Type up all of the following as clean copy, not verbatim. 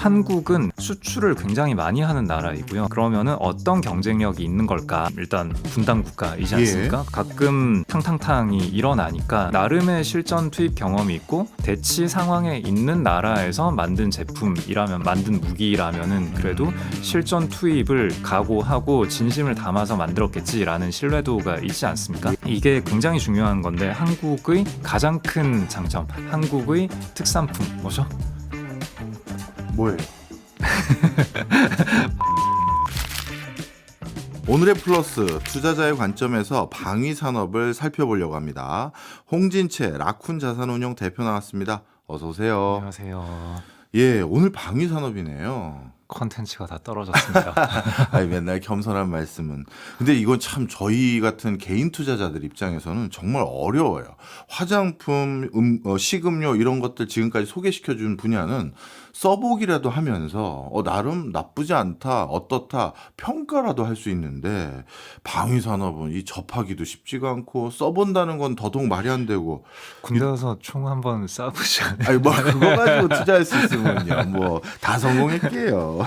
한국은 수출을 굉장히 많이 하는 나라이고요. 그러면은 어떤 경쟁력이 있는 걸까? 일단 분단 국가이지 않습니까? 가끔 탕탕탕이 일어나니까 나름의 실전 투입 경험이 있고 대치 상황에 있는 나라에서 만든 제품이라면, 만든 무기라면은 그래도 실전 투입을 각오하고 진심을 담아서 만들었겠지라는 신뢰도가 있지 않습니까? 이게 굉장히 중요한 건데, 한국의 가장 큰 장점, 한국의 특산품 뭐죠? 뭐예요? 오늘의 플러스, 투자자의 관점에서 방위 산업을 살펴보려고 합니다. 홍진채 라쿤 자산운용 대표 나왔습니다. 어서 오세요. 안녕하세요. 예, 오늘 방위 산업이네요. 컨텐츠가 다 떨어졌습니다. 아니, 맨날 겸손한 말씀은. 근데 이건 참 저희 같은 개인 투자자들 입장에서는 정말 어려워요. 화장품, 식음료 이런 것들 지금까지 소개시켜준 분야는 써보기라도 하면서 나름 나쁘지 않다, 어떻다 평가라도 할 수 있는데, 방위산업은 이 접하기도 쉽지가 않고 써본다는 건 더더욱 말이 안 되고. 군대 가서 총 한번 쏴보지 않아요? 아니 뭐 그거 가지고 투자할 수 있으면요 뭐 다 성공했게요.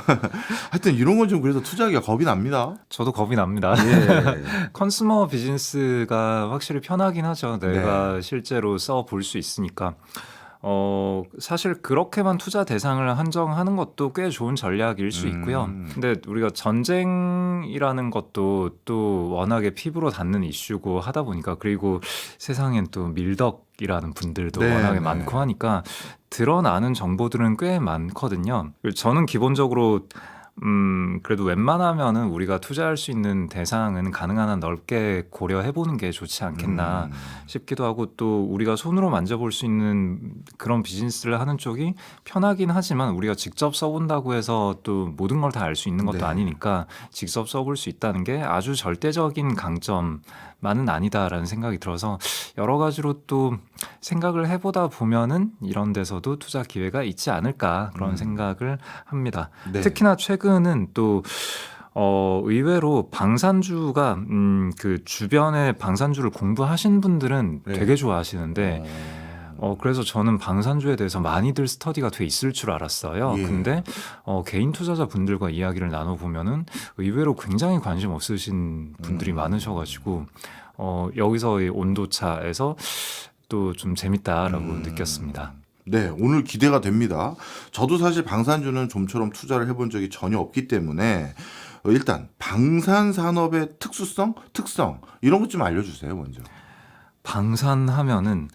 하여튼 이런 건 좀 그래서 투자하기가 겁이 납니다. 저도 겁이 납니다. 예. 컨슈머 비즈니스가 확실히 편하긴 하죠. 내가 실제로 써볼 수 있으니까. 사실 그렇게만 투자 대상을 한정하는 것도 꽤 좋은 전략일 수 있고요. 근데 우리가 전쟁이라는 것도 또 워낙에 피부로 닿는 이슈고 하다 보니까, 그리고 세상엔 또 밀덕이라는 분들도 네, 워낙에 네. 많고 하니까 드러나는 정보들은 꽤 많거든요. 저는 기본적으로 그래도 웬만하면은 우리가 투자할 수 있는 대상은 가능한 한 넓게 고려해보는 게 좋지 않겠나 싶기도 하고, 또 우리가 손으로 만져볼 수 있는 그런 비즈니스를 하는 쪽이 편하긴 하지만, 우리가 직접 써본다고 해서 또 모든 걸 다 알 수 있는 것도 네. 아니니까 직접 써볼 수 있다는 게 아주 절대적인 강점만은 아니다라는 생각이 들어서, 여러 가지로 또 생각을 해보다 보면은 이런 데서도 투자 기회가 있지 않을까, 그런 생각을 합니다. 네. 특히나 최근은 또 의외로 방산주가 그 주변에 방산주를 공부하신 분들은 네. 되게 좋아하시는데, 그래서 저는 방산주에 대해서 많이들 스터디가 돼 있을 줄 알았어요. 예. 근데 개인 투자자 분들과 이야기를 나눠보면은 의외로 굉장히 관심 없으신 분들이 많으셔가지고, 여기서의 온도차에서 또 좀 재밌다라고 느꼈습니다. 네, 오늘 기대가 됩니다. 저도 사실 방산주는 좀처럼 투자를 해본 적이 전혀 없기 때문에 일단 방산산업의 특수성, 특성 이런 것 좀 알려주세요 먼저. 방산하면은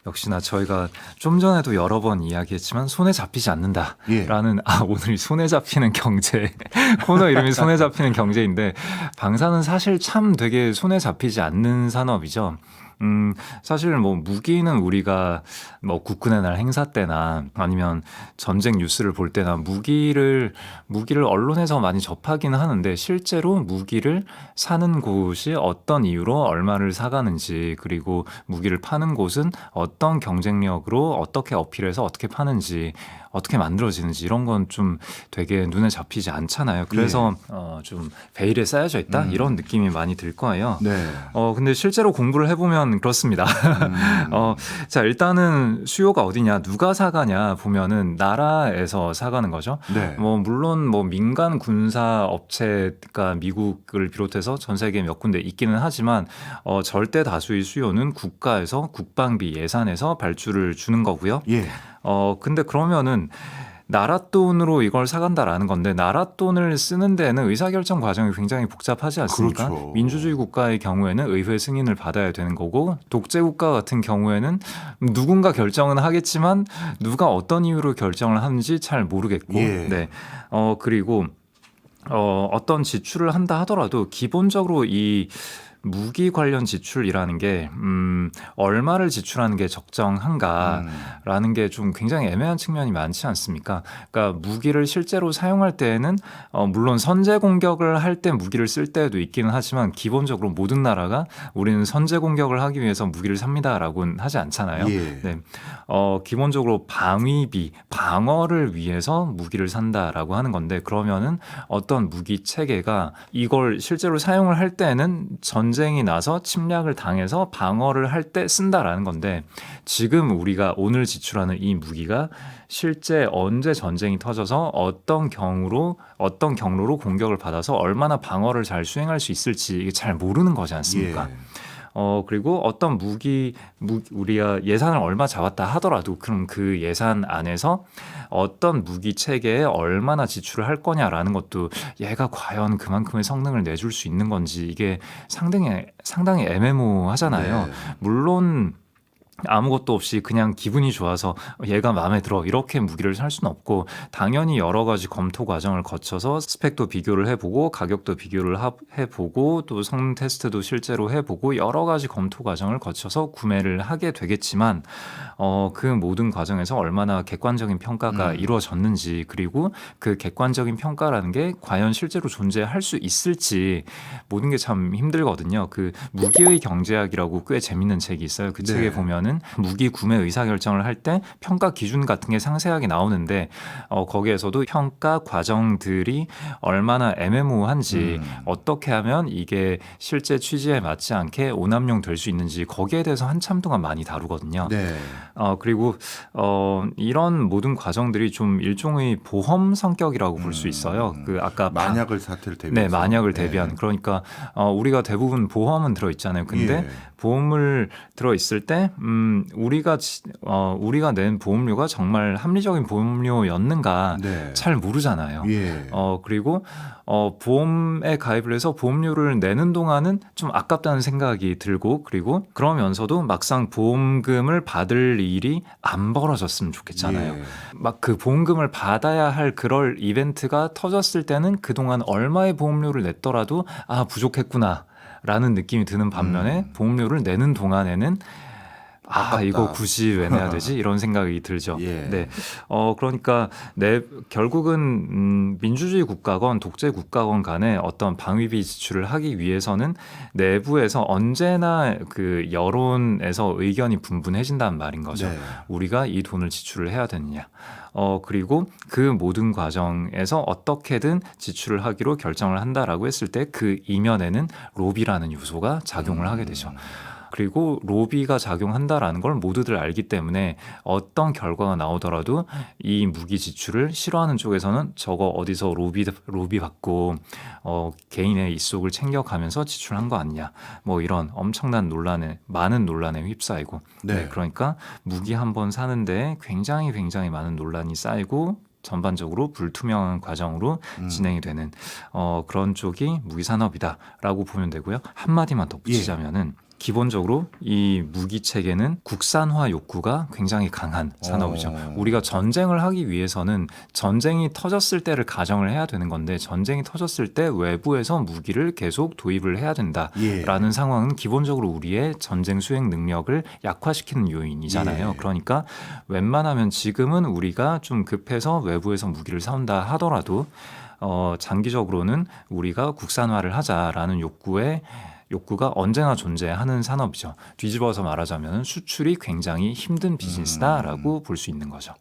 역시나 저희가 좀 전에도 여러 번 이야기했지만 손에 잡히지 않는다라는 오늘 손에 잡히는 경제 코너 이름이 손에 잡히는 경제인데, 방산은 사실 참 되게 손에 잡히지 않는 산업이죠. 사실 뭐 무기는 우리가 뭐 국군의 날 행사 때나 아니면 전쟁 뉴스를 볼 때나 무기를 언론에서 많이 접하긴 하는데, 실제로 무기를 사는 곳이 어떤 이유로 얼마를 사가는지, 그리고 무기를 파는 곳은 어떤 경쟁력으로 어떻게 어필해서 어떻게 파는지, 어떻게 만들어지는지, 이런 건 좀 되게 눈에 잡히지 않잖아요. 그래서 좀 베일에 쌓여져 있다, 이런 느낌이 많이 들 거예요. 네. 근데 실제로 공부를 해보면 그렇습니다. 자, 일단은 수요가 어디냐, 누가 사가냐 보면은 나라에서 사가는 거죠. 네. 물론 민간 군사 업체가 미국을 비롯해서 전 세계 몇 군데 있기는 하지만, 절대 다수의 수요는 국가에서 국방비 예산에서 발주를 주는 거고요. 예. 근데 그러면은 나라 돈으로 이걸 사간다라는 건데, 나라 돈을 쓰는 데는 의사결정 과정이 굉장히 복잡하지 않습니까? 그렇죠. 민주주의 국가의 경우에는 의회 승인을 받아야 되는 거고, 독재 국가 같은 경우에는 누군가 결정은 하겠지만 누가 어떤 이유로 결정을 하는지 잘 모르겠고, 예. 그리고 어떤 지출을 한다 하더라도 기본적으로 이 무기 관련 지출이라는 게 얼마를 지출하는 게 적정한가라는 게 좀 굉장히 애매한 측면이 많지 않습니까? 그러니까 무기를 실제로 사용할 때에는 물론 선제 공격을 할 때 무기를 쓸 때도 있기는 하지만, 기본적으로 모든 나라가 우리는 선제 공격을 하기 위해서 무기를 삽니다라고는 하지 않잖아요. 예. 네. 기본적으로 방위비, 방어를 위해서 무기를 산다라고 하는 건데, 그러면은 어떤 무기 체계가 이걸 실제로 사용을 할 때는 전 전쟁이 나서 침략을 당해서 방어를 할 때 쓴다라는 건데 지금 우리가 오늘 지출하는 이 무기가 실제 언제 전쟁이 터져서 어떤 경로로 공격을 받아서 얼마나 방어를 잘 수행할 수 있을지 이게 잘 모르는 거지 않습니까? 예. 그리고 어떤 우리가 예산을 얼마 잡았다 하더라도 그럼 그 예산 안에서 어떤 무기 체계에 얼마나 지출을 할 거냐라는 것도 얘가 과연 그만큼의 성능을 내줄 수 있는 건지 이게 상당히 애매모호하잖아요. 네. 물론 아무것도 없이 그냥 기분이 좋아서 얘가 마음에 들어 이렇게 무기를 살 수는 없고 당연히 여러 가지 검토 과정을 거쳐서 스펙도 비교를 해보고 가격도 비교를 해보고 또 성능 테스트도 실제로 해보고 여러 가지 검토 과정을 거쳐서 구매를 하게 되겠지만 그 모든 과정에서 얼마나 객관적인 평가가 이루어졌는지 그리고 그 객관적인 평가라는 게 과연 실제로 존재할 수 있을지 모든 게 참 힘들거든요. 그 무기의 경제학이라고 꽤 재밌는 책이 있어요. 그 책에 보면은 무기 구매 의사결정을 할 때 평가 기준 같은 게 상세하게 나오는데 거기에서도 평가 과정들이 얼마나 애매모호한지 어떻게 하면 이게 실제 취지에 맞지 않게 오남용 될 수 있는지 거기에 대해서 한참 동안 많이 다루거든요. 네. 그리고 이런 모든 과정들이 좀 일종의 보험 성격이라고 볼 수 있어요. 그 아까 만약을 사태를 대비해서. 네, 만약을 대비한. 그러니까 우리가 대부분 보험은 들어 있잖아요. 근데 보험을 들어 있을 때 우리가 낸 보험료가 정말 합리적인 보험료였는가 잘 모르잖아요. 그리고 보험에 가입을 해서 보험료를 내는 동안은 좀 아깝다는 생각이 들고 그리고 그러면서도 막상 보험금을 받을 일이 안 벌어졌으면 좋겠잖아요. 막 그 보험금을 받아야 할 그럴 이벤트가 터졌을 때는 그동안 얼마의 보험료를 냈더라도 부족했구나 라는 느낌이 드는 반면에 보험료를 내는 동안에는 아깝다. 이거 굳이 왜 내야 되지? 이런 생각이 들죠. 네. 그러니까 결국은 민주주의 국가건 독재 국가건 간에 어떤 방위비 지출을 하기 위해서는 내부에서 언제나 그 여론에서 의견이 분분해진다는 말인 거죠. 우리가 이 돈을 지출을 해야 되느냐. 그리고 그 모든 과정에서 어떻게든 지출을 하기로 결정을 한다라고 했을 때 그 이면에는 로비라는 요소가 작용을 하게 되죠. 그리고 로비가 작용한다라는 걸 모두들 알기 때문에 어떤 결과가 나오더라도 이 무기 지출을 싫어하는 쪽에서는 저거 어디서 로비 받고 개인의 이속을 챙겨가면서 지출한 거 아니냐 뭐 이런 엄청난 많은 논란에 휩싸이고 그러니까 무기 한 번 사는데 굉장히 많은 논란이 쌓이고 전반적으로 불투명한 과정으로 진행이 되는 그런 쪽이 무기산업이다라고 보면 되고요. 한마디만 덧붙이자면은 기본적으로 이 무기 체계는 국산화 욕구가 굉장히 강한 산업이죠. 우리가 전쟁을 하기 위해서는 전쟁이 터졌을 때를 가정을 해야 되는 건데 전쟁이 터졌을 때 외부에서 무기를 계속 도입을 해야 된다라는 상황은 기본적으로 우리의 전쟁 수행 능력을 약화시키는 요인이잖아요. 그러니까 웬만하면 지금은 우리가 좀 급해서 외부에서 무기를 사온다 하더라도 장기적으로는 우리가 국산화를 하자라는 욕구가 언제나 존재하는 산업이죠. 뒤집어서 말하자면 수출이 굉장히 힘든 비즈니스다라고 볼 수 있는 거죠.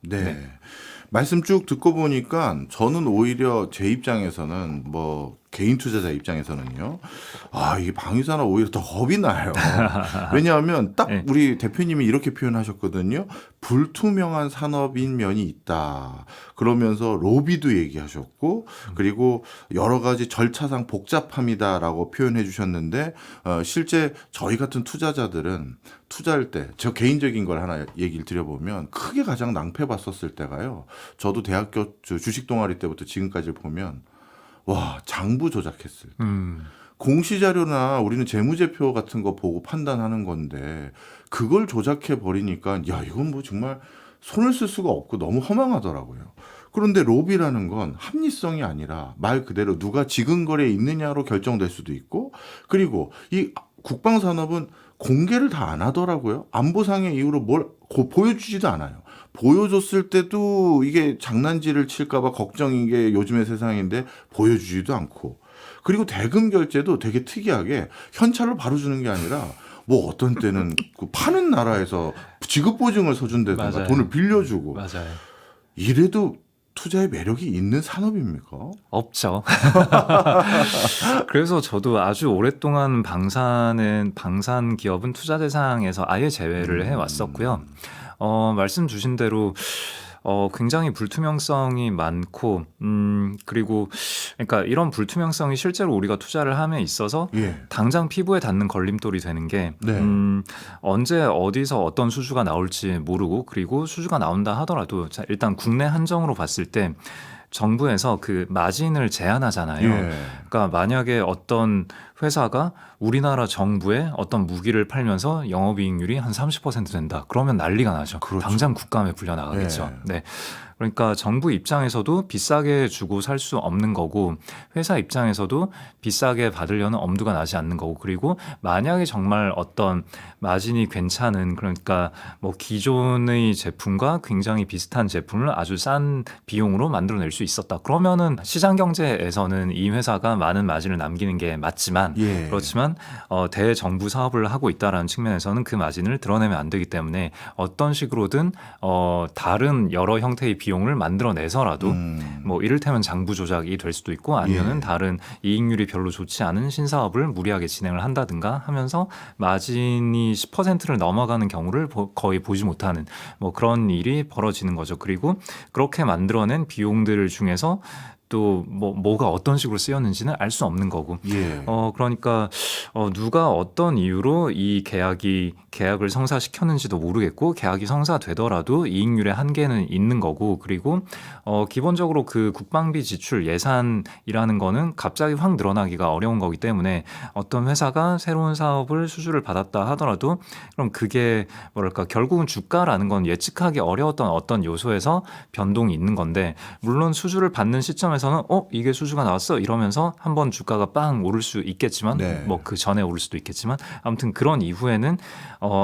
말씀 쭉 듣고 보니까 저는 오히려 제 입장에서는 개인 투자자 입장에서는요. 이게 방위산업 오히려 더 겁이 나요. 왜냐하면 딱 우리 대표님이 이렇게 표현하셨거든요. 불투명한 산업인 면이 있다. 그러면서 로비도 얘기하셨고 그리고 여러 가지 절차상 복잡함이다라고 표현해 주셨는데 실제 저희 같은 투자자들은 투자할 때 저 개인적인 걸 하나 얘기를 드려보면 크게 가장 낭패 봤었을 때가요. 저도 대학교 주식 동아리 때부터 지금까지 보면 장부 조작했을 때. 공시자료나 우리는 재무제표 같은 거 보고 판단하는 건데 그걸 조작해 버리니까 이건 정말 손을 쓸 수가 없고 너무 허망하더라고요. 그런데 로비라는 건 합리성이 아니라 말 그대로 누가 지근거리에 있느냐로 결정될 수도 있고 그리고 이 국방산업은 공개를 다 안 하더라고요. 안보상의 이유로 뭘 보여주지도 않아요. 보여줬을 때도 이게 장난질을 칠까봐 걱정인 게 요즘의 세상인데 보여주지도 않고 그리고 대금 결제도 되게 특이하게 현찰로 바로 주는 게 아니라 어떤 때는 그 파는 나라에서 지급 보증을 서준다든가 돈을 빌려주고 이래도 투자의 매력이 있는 산업입니까? 없죠. 그래서 저도 아주 오랫동안 방산 기업은 투자 대상에서 아예 제외를 해왔었고요. 말씀 주신 대로 굉장히 불투명성이 많고, 그리고, 그러니까 이런 불투명성이 실제로 우리가 투자를 함에 있어서 예. 당장 피부에 닿는 걸림돌이 되는 게, 네. 언제 어디서 어떤 수주가 나올지 모르고, 그리고 수주가 나온다 하더라도, 자, 일단 국내 한정으로 봤을 때, 정부에서 그 마진을 제한하잖아요. 예. 그러니까 만약에 어떤 회사가 우리나라 정부에 어떤 무기를 팔면서 영업이익률이 한 30% 된다. 그러면 난리가 나죠. 그렇죠. 당장 국감에 불려나가겠죠. 네. 그러니까 정부 입장에서도 비싸게 주고 살 수 없는 거고, 회사 입장에서도 비싸게 받으려는 엄두가 나지 않는 거고, 그리고 만약에 정말 어떤 마진이 괜찮은, 그러니까 뭐 기존의 제품과 굉장히 비슷한 제품을 아주 싼 비용으로 만들어낼 수 있었다. 그러면은 시장 경제에서는 이 회사가 많은 마진을 남기는 게 맞지만, 예. 그렇지만 대정부 사업을 하고 있다라는 측면에서는 그 마진을 드러내면 안 되기 때문에 어떤 식으로든 다른 여러 형태의 비용을 만들어내서라도 뭐 이를테면 장부 조작이 될 수도 있고, 아니면은 예. 다른 이익률이 별로 좋지 않은 신사업을 무리하게 진행을 한다든가 하면서 마진이 10%를 넘어가는 경우를 거의 보지 못하는 뭐 그런 일이 벌어지는 거죠. 그리고 그렇게 만들어낸 비용들 중에서 또 뭐가 어떤 식으로 쓰였는지는 알 수 없는 거고. 예. 그러니까 누가 어떤 이유로 이 계약을 성사시켰는지도 모르겠고, 계약이 성사되더라도 이익률의 한계는 있는 거고, 그리고 기본적으로 그 국방비 지출 예산이라는 거는 갑자기 확 늘어나기가 어려운 거기 때문에 어떤 회사가 새로운 사업을 수주를 받았다 하더라도 그럼 그게 뭐랄까 결국은 주가라는 건 예측하기 어려웠던 어떤 요소에서 변동이 있는 건데, 물론 수주를 받는 시점에서는 이게 수주가 나왔어 이러면서 한번 주가가 빵 오를 수 있겠지만, 네. 뭐 그 전에 오를 수도 있겠지만, 아무튼 그런 이후에는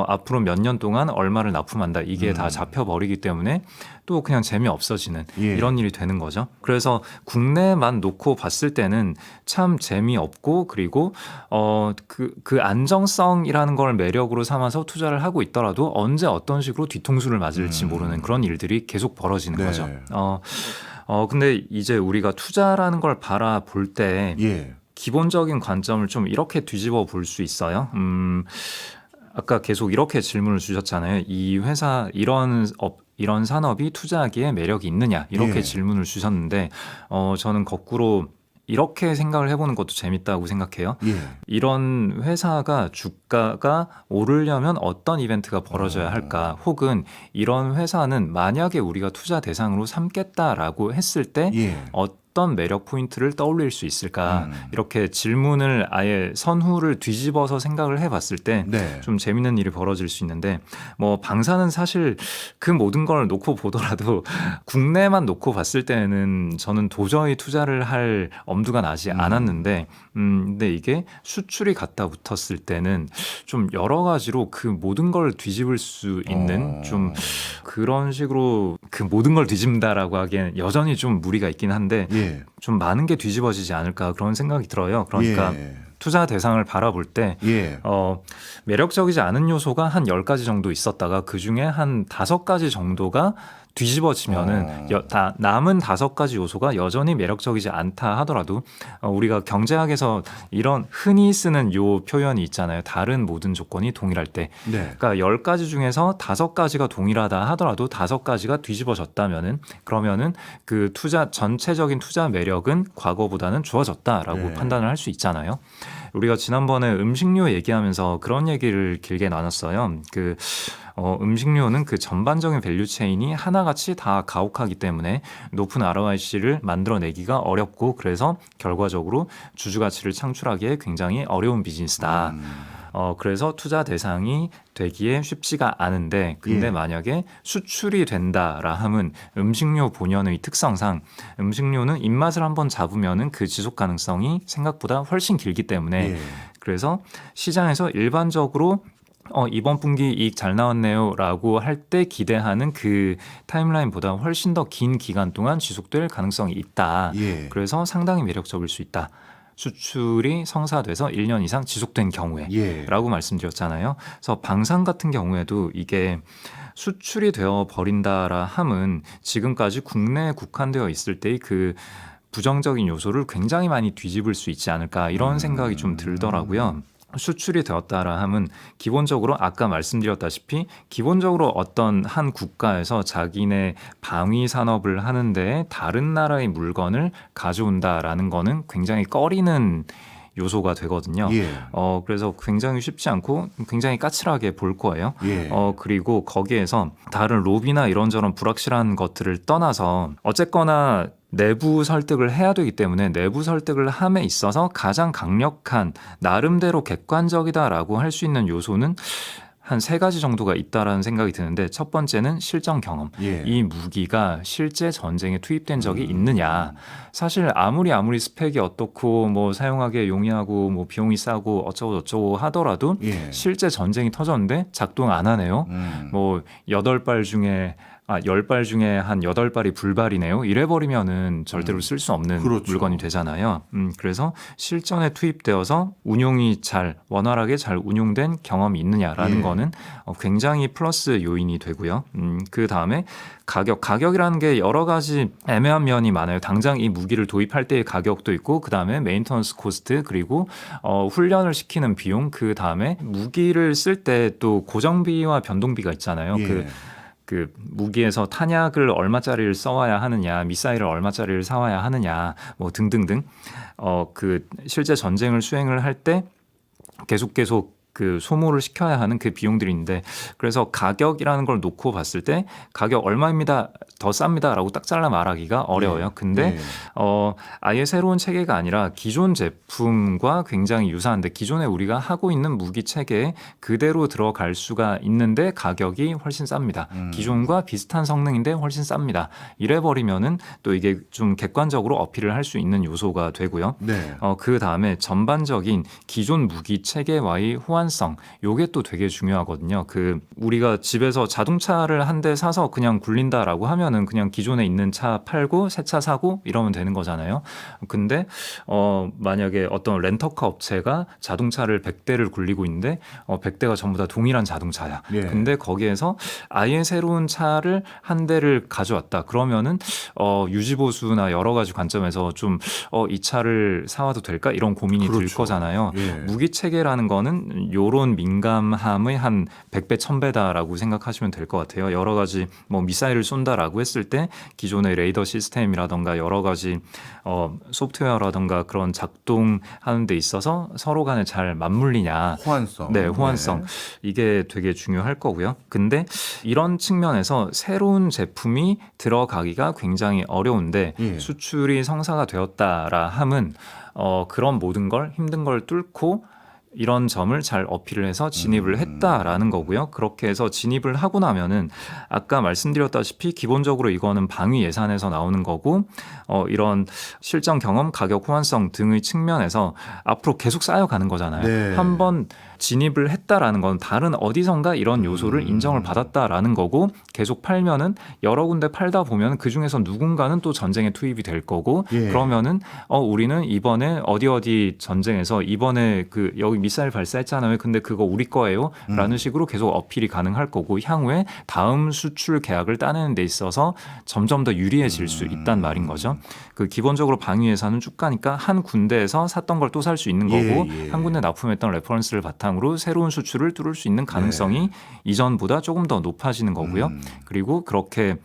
앞으로 몇 년 동안 얼마를 납품한다 이게 다 잡혀버리기 때문에 또 그냥 재미없어지는 예. 이런 일이 되는 거죠. 그래서 국내만 놓고 봤을 때는 참 재미없고, 그리고 그 안정성이라는 걸 매력으로 삼아서 투자를 하고 있더라도 언제 어떤 식으로 뒤통수를 맞을지 모르는 그런 일들이 계속 벌어지는 네. 거죠. 근데 이제 우리가 투자라는 걸 바라볼 때 예. 기본적인 관점을 좀 이렇게 뒤집어 볼 수 있어요. 아까 계속 이렇게 질문을 주셨잖아요. 이 회사 이런 산업이 투자하기에 매력이 있느냐 이렇게 예. 질문을 주셨는데, 저는 거꾸로 이렇게 생각을 해보는 것도 재밌다고 생각해요. 예. 이런 회사가 주가가 오르려면 어떤 이벤트가 벌어져야 할까, 혹은 이런 회사는 만약에 우리가 투자 대상으로 삼겠다라고 했을 때 예. 어떤 매력 포인트를 떠올릴 수 있을까, 이렇게 질문을 아예 선후를 뒤집어서 생각을 해봤을 때 좀 네. 재밌는 일이 벌어질 수 있는데, 뭐 방사는 사실 그 모든 걸 놓고 보더라도 국내만 놓고 봤을 때는 저는 도저히 투자를 할 엄두가 나지 않았는데, 근데 이게 수출이 갖다 붙었을 때는 좀 여러 가지로 그 모든 걸 뒤집을 수 있는 좀 그런 식으로, 그 모든 걸 뒤집는다라고 하기엔 여전히 좀 무리가 있긴 한데 예. 좀 많은 게 뒤집어지지 않을까 그런 생각이 들어요. 그러니까 예. 투자 대상을 바라볼 때 예. 매력적이지 않은 요소가 한 10가지 정도 있었다가 그중에 한 5가지 정도가 뒤집어지면은 남은 5가지 요소가 여전히 매력적이지 않다 하더라도, 우리가 경제학에서 이런 흔히 쓰는 요 표현이 있잖아요. 다른 모든 조건이 동일할 때. 네. 그러니까 10가지 중에서 5가지가 동일하다 하더라도 5가지가 뒤집어졌다면은, 그러면은 그 전체적인 투자 매력은 과거보다는 좋아졌다라고 네. 판단을 할 수 있잖아요. 우리가 지난번에 음식료 얘기하면서 그런 얘기를 길게 나눴어요. 음식료는 그 전반적인 밸류 체인이 하나같이 다 가혹하기 때문에 높은 ROIC를 만들어내기가 어렵고, 그래서 결과적으로 주주가치를 창출하기에 굉장히 어려운 비즈니스다. 그래서 투자 대상이 되기에 쉽지가 않은데, 근데 예. 만약에 수출이 된다라 함은 음식료 본연의 특성상 음식료는 입맛을 한번 잡으면은 그 지속 가능성이 생각보다 훨씬 길기 때문에, 예. 그래서 시장에서 일반적으로 이번 분기 이익 잘 나왔네요 라고 할 때 기대하는 그 타임라인보다 훨씬 더 긴 기간 동안 지속될 가능성이 있다. 예. 그래서 상당히 매력적일 수 있다. 수출이 성사돼서 1년 이상 지속된 경우에 예. 라고 말씀드렸잖아요. 그래서 방산 같은 경우에도 이게 수출이 되어 버린다라 함은 지금까지 국내에 국한되어 있을 때의 그 부정적인 요소를 굉장히 많이 뒤집을 수 있지 않을까 이런 생각이 좀 들더라고요. 수출이 되었다라 함은 기본적으로 아까 말씀드렸다시피 기본적으로 어떤 한 국가에서 자기네 방위 산업을 하는데 다른 나라의 물건을 가져온다라는 거는 굉장히 꺼리는 요소가 되거든요. 예. 그래서 굉장히 쉽지 않고 굉장히 까칠하게 볼 거예요. 예. 그리고 거기에서 다른 로비나 이런저런 불확실한 것들을 떠나서 어쨌거나 내부 설득을 해야 되기 때문에 내부 설득을 함에 있어서 가장 강력한 나름대로 객관적이다라고 할 수 있는 요소는 한 3가지 정도가 있다라는 생각이 드는데 첫 번째는 실전 경험. 예. 이 무기가 실제 전쟁에 투입된 적이 있느냐. 사실 아무리 스펙이 어떻고 뭐 사용하기에 용이하고 뭐 비용이 싸고 어쩌고 저쩌고 하더라도 예. 실제 전쟁이 터졌는데 작동 안 하네요. 뭐 8발 중에 10발 중에 한 8발이 불발이네요. 이래버리면은 절대로 쓸 수 없는 그렇죠. 물건이 되잖아요. 그래서 실전에 투입되어서 운용이 원활하게 잘 운용된 경험이 있느냐라는 예. 거는 굉장히 플러스 요인이 되고요. 그 다음에 가격이라는 게 여러 가지 애매한 면이 많아요. 당장 이 무기를 도입할 때의 가격도 있고 그 다음에 메인터넌스 코스트 그리고 훈련을 시키는 비용 그 다음에 무기를 쓸 때 또 고정비와 변동비가 있잖아요. 예. 그 무기에서 탄약을 얼마짜리를 써와야 하느냐, 미사일을 얼마짜리를 사와야 하느냐, 뭐 등등등. 그 실제 전쟁을 수행을 할 때 계속 그 소모를 시켜야 하는 그 비용들이 있는데 그래서 가격이라는 걸 놓고 봤을 때 가격 얼마입니다. 더 쌉니다라고 딱 잘라 말하기가 어려워요. 근데 아예 새로운 체계가 아니라 기존 제품과 굉장히 유사한데 기존에 우리가 하고 있는 무기 체계에 그대로 들어갈 수가 있는데 가격이 훨씬 쌉니다. 기존과 비슷한 성능인데 훨씬 쌉니다. 이래버리면은 또 이게 좀 객관적으로 어필을 할 수 있는 요소가 되고요. 네. 그 다음에 전반적인 기존 무기 체계와의 호환성 요게 또 되게 중요하거든요. 그 우리가 집에서 자동차를 한 대 사서 그냥 굴린다라고 하면은 그냥 기존에 있는 차 팔고 새 차 사고 이러면 되는 거잖아요. 근데 만약에 어떤 렌터카 업체가 자동차를 100대를 굴리고 있는데 100대가 전부 다 동일한 자동차야. 예. 근데 거기에서 아예 새로운 차를 한 대를 가져왔다. 그러면은 유지보수나 여러 가지 관점에서 좀 이 차를 사와도 될까 이런 고민이 들 그렇죠. 거잖아요. 예. 무기 체계라는 거는 요런 민감함의 한 100배 1000배다라고 생각하시면 될 것 같아요. 여러 가지 뭐 미사일을 쏜다라고 했을 때 기존의 레이더 시스템이라던가 여러 가지 소프트웨어라던가 그런 작동하는 데 있어서 서로 간에 잘 맞물리냐. 호환성. 네, 호환성. 네. 이게 되게 중요할 거고요. 근데 이런 측면에서 새로운 제품이 들어가기가 굉장히 어려운데 예. 수출이 성사가 되었다라 함은 그런 모든 걸 힘든 걸 뚫고 이런 점을 잘 어필을 해서 진입을 했다라는 거고요. 그렇게 해서 진입을 하고 나면은 아까 말씀드렸다시피 기본적으로 이거는 방위 예산에서 나오는 거고 이런 실전 경험, 가격 호환성 등의 측면에서 앞으로 계속 쌓여가는 거잖아요. 네. 한번 진입을 했다라는 건 다른 어디선가 이런 요소를 인정을 받았다라는 거고 계속 팔면은 여러 군데 팔다 보면 그 중에서 누군가는 또 전쟁에 투입이 될 거고 예. 그러면은 우리는 이번에 어디 전쟁에서 이번에 그 여기 미사일 발사했잖아요. 근데 그거 우리 거예요. 라는 식으로 계속 어필이 가능할 거고 향후에 다음 수출 계약을 따내는 데 있어서 점점 더 유리해질 수 있단 말인 거죠. 그 기본적으로 방위 예산은 쭉 가니까 한 군데에서 샀던 걸 또 살 수 있는 거고 예. 한 군데 납품했던 레퍼런스를 바탕으로 새로운 수출을 뚫을 수 있는 가능성이 이전보다 조금 더 높아지는 거고요. 그리고 그렇게